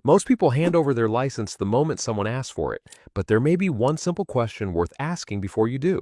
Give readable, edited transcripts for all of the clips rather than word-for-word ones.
Most people hand over their license the moment someone asks for it, but there may be one simple question worth asking before you do.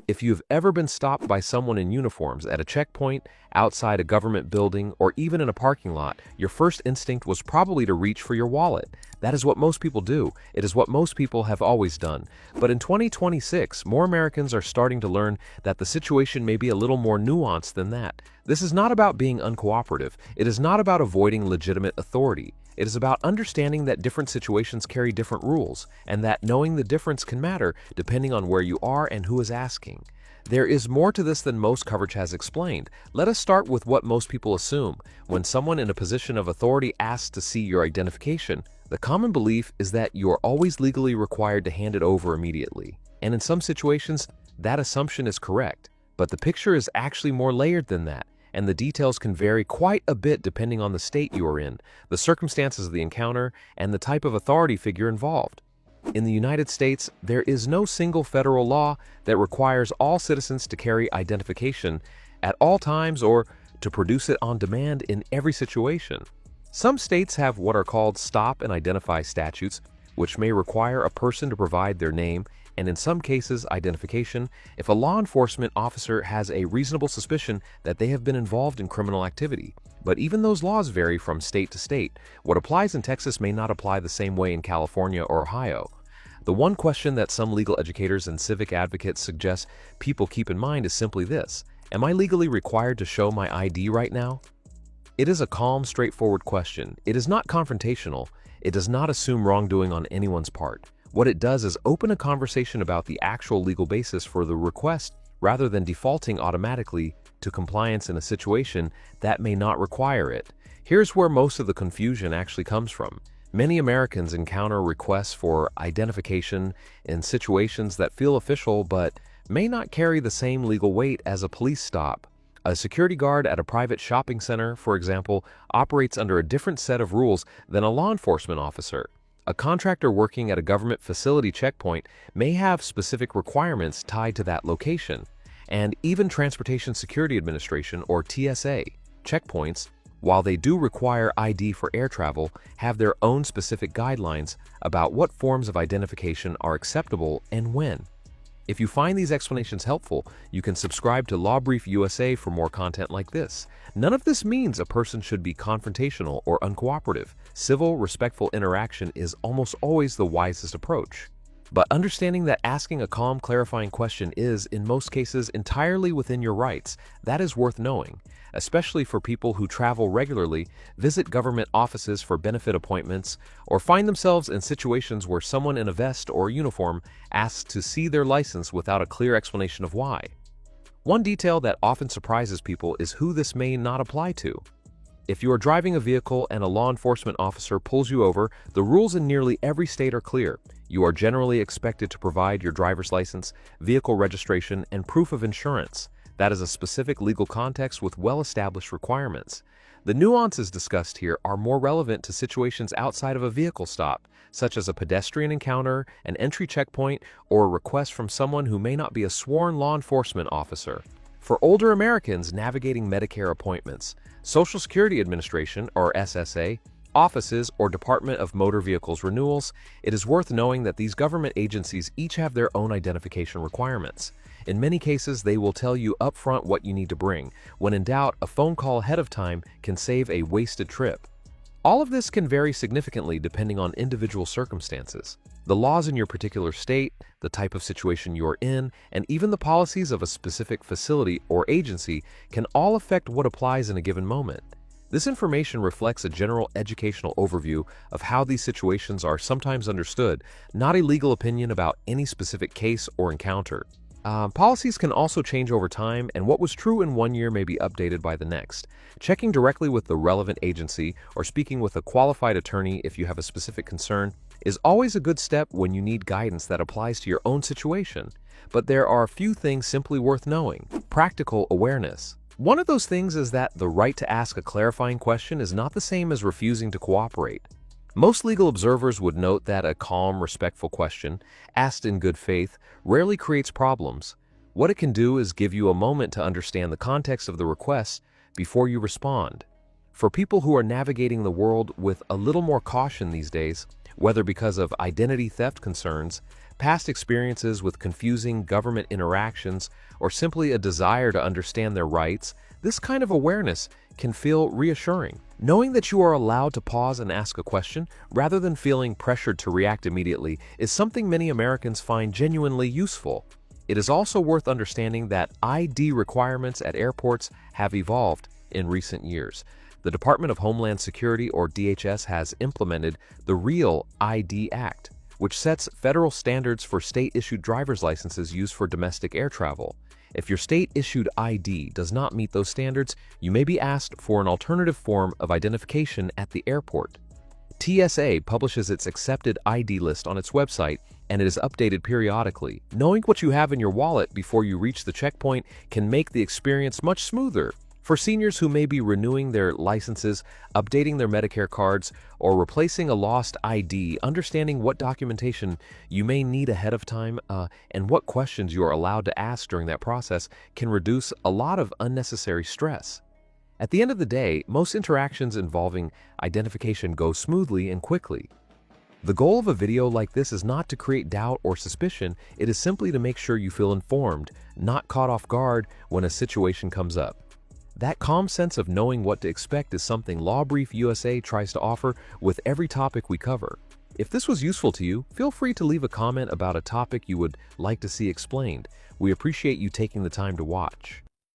If you've ever been stopped by someone in uniforms at a checkpoint, outside a government building, or even in a parking lot, your first instinct was probably to reach for your wallet. That is what most people do. It is what most people have always done. But in 2026, more Americans are starting to learn that the situation may be a little more nuanced than that. This is not about being uncooperative. It is not about avoiding legitimate authority. It is about understanding that different situations carry different rules, and that knowing the difference can matter depending on where you are and who is asking. There is more to this than most coverage has explained. Let us start with what most people assume. When someone in a position of authority asks to see your identification, the common belief is that you are always legally required to hand it over immediately. And in some situations, that assumption is correct. But the picture is actually more layered than that, and the details can vary quite a bit depending on the state you are in, the circumstances of the encounter, and the type of authority figure involved. In the United States, there is no single federal law that requires all citizens to carry identification at all times or to produce it on demand in every situation. Some states have what are called stop and identify statutes, which may require a person to provide their name and in some cases identification if a law enforcement officer has a reasonable suspicion that they have been involved in criminal activity. But even those laws vary from state to state. What applies in Texas may not apply the same way in California or Ohio. The one question that some legal educators and civic advocates suggest people keep in mind is simply this: am I legally required to show my ID right now? It is a calm, straightforward question. It is not confrontational. It does not assume wrongdoing on anyone's part. What it does is open a conversation about the actual legal basis for the request rather than defaulting automatically to compliance in a situation that may not require it. Here's where most of the confusion actually comes from. Many Americans encounter requests for identification in situations that feel official but may not carry the same legal weight as a police stop. A security guard at a private shopping center, for example, operates under a different set of rules than a law enforcement officer. A contractor working at a government facility checkpoint may have specific requirements tied to that location. And even Transportation Security Administration, or TSA, checkpoints, while they do require ID for air travel, have their own specific guidelines about what forms of identification are acceptable and when. If you find these explanations helpful, you can subscribe to Law Brief USA for more content like this. None of this means a person should be confrontational or uncooperative. Civil, respectful interaction is almost always the wisest approach. But understanding that asking a calm, clarifying question is, in most cases, entirely within your rights, that is worth knowing, especially for people who travel regularly, visit government offices for benefit appointments, or find themselves in situations where someone in a vest or uniform asks to see their license without a clear explanation of why. One detail that often surprises people is who this may not apply to. If you are driving a vehicle and a law enforcement officer pulls you over, the rules in nearly every state are clear. You are generally expected to provide your driver's license, vehicle registration, and proof of insurance. That is a specific legal context with well-established requirements. The nuances discussed here are more relevant to situations outside of a vehicle stop, such as a pedestrian encounter, an entry checkpoint, or a request from someone who may not be a sworn law enforcement officer. For older Americans navigating Medicare appointments, Social Security Administration, or SSA, offices, or Department of Motor Vehicles renewals, it is worth knowing that these government agencies each have their own identification requirements. In many cases, they will tell you upfront what you need to bring. When in doubt, a phone call ahead of time can save a wasted trip. All of this can vary significantly depending on individual circumstances. The laws in your particular state, the type of situation you are in, and even the policies of a specific facility or agency can all affect what applies in a given moment. This information reflects a general educational overview of how these situations are sometimes understood, not a legal opinion about any specific case or encounter. Policies can also change over time, and what was true in one year may be updated by the next. Checking directly with the relevant agency or speaking with a qualified attorney if you have a specific concern is always a good step when you need guidance that applies to your own situation. But there are a few things simply worth knowing. Practical awareness. One of those things is that the right to ask a clarifying question is not the same as refusing to cooperate. Most legal observers would note that a calm, respectful question, asked in good faith, rarely creates problems. What it can do is give you a moment to understand the context of the request before you respond. For people who are navigating the world with a little more caution these days, whether because of identity theft concerns, past experiences with confusing government interactions, or simply a desire to understand their rights, this kind of awareness can feel reassuring. Knowing that you are allowed to pause and ask a question, rather than feeling pressured to react immediately, is something many Americans find genuinely useful. It is also worth understanding that ID requirements at airports have evolved in recent years. The Department of Homeland Security, or DHS, has implemented the REAL ID Act, which sets federal standards for state-issued driver's licenses used for domestic air travel. If your state-issued ID does not meet those standards, you may be asked for an alternative form of identification at the airport. TSA publishes its accepted ID list on its website, and it is updated periodically. Knowing what you have in your wallet before you reach the checkpoint can make the experience much smoother. For seniors who may be renewing their licenses, updating their Medicare cards, or replacing a lost ID, understanding what documentation you may need ahead of time and what questions you are allowed to ask during that process can reduce a lot of unnecessary stress. At the end of the day, most interactions involving identification go smoothly and quickly. The goal of a video like this is not to create doubt or suspicion, it is simply to make sure you feel informed, not caught off guard when a situation comes up. That calm sense of knowing what to expect is something LawBrief USA tries to offer with every topic we cover. If this was useful to you, feel free to leave a comment about a topic you would like to see explained. We appreciate you taking the time to watch.